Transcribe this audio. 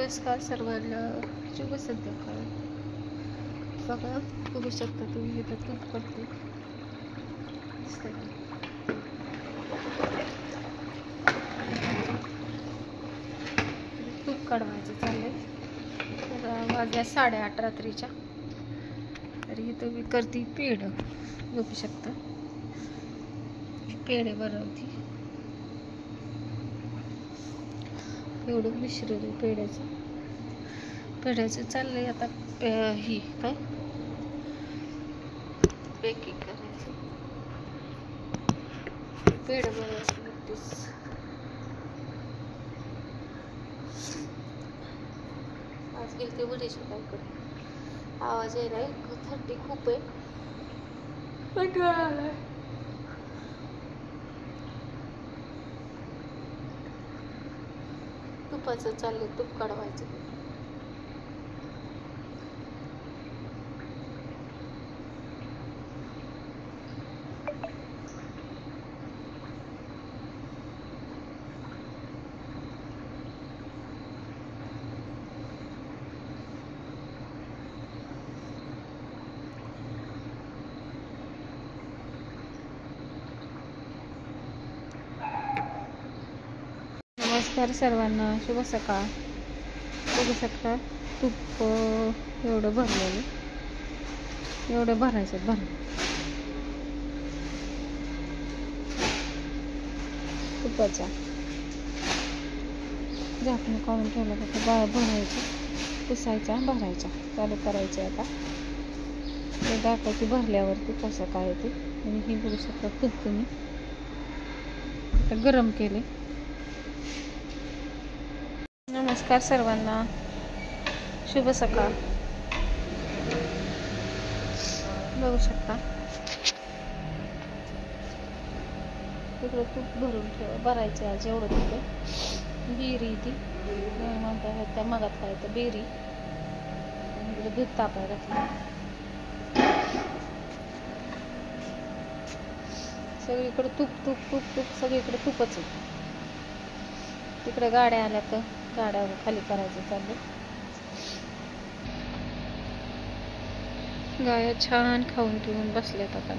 नमस्कार सर्वांना, शुभ संध्याकाळ. बघा बघू शकता तुम्ही इथं तूप करते. तूप काढवायचं चाललंय. तर वाजल्या 8:30 रात्रीच्या. तर इथं मी करते पेढ. बघू शकता पेढे बनवते. एवढं मिश्रण आहे पेढ्याचं चाललंय आता. ही काय बेकिंग करायचं, पेढ बनवायचं. आज गेलते बरेच बायकडे. आवाज यायलाय, थंडी खूप आहे. तुपाचं चाललंय, तूप काढवायचं. नमस्कार सर्वांना, शुभ सकाळ. बघू शकता तूप एवढं भरलेलं, एवढं भरायचं. तुपाचा झाकण काढून ठेवलं का भरायचं, पुसायचा, भरायचा, चालू करायचं. आता ते दाखवायची भरल्यावरती कसं काय ते. आणि हे बघू शकता तूप तुम्ही आता गरम केले. नमस्कार सर्वांना, शुभ सकाळ. बघू शकता तिकडे तूप भरून भरायचं. आज एवढं तिकडे बेरी ती म्हणतात त्या मगात काय तर बेरी. इकडे दूध तापायला घातलं. सगळीकडे तूप तूप तूप तूप, सगळीकडे तूपच आहे. तिकडे गाड्या आल्या तर गाड्या खाली करायचं चालू. गाया छान खाऊन पिऊन बसल्यात आता.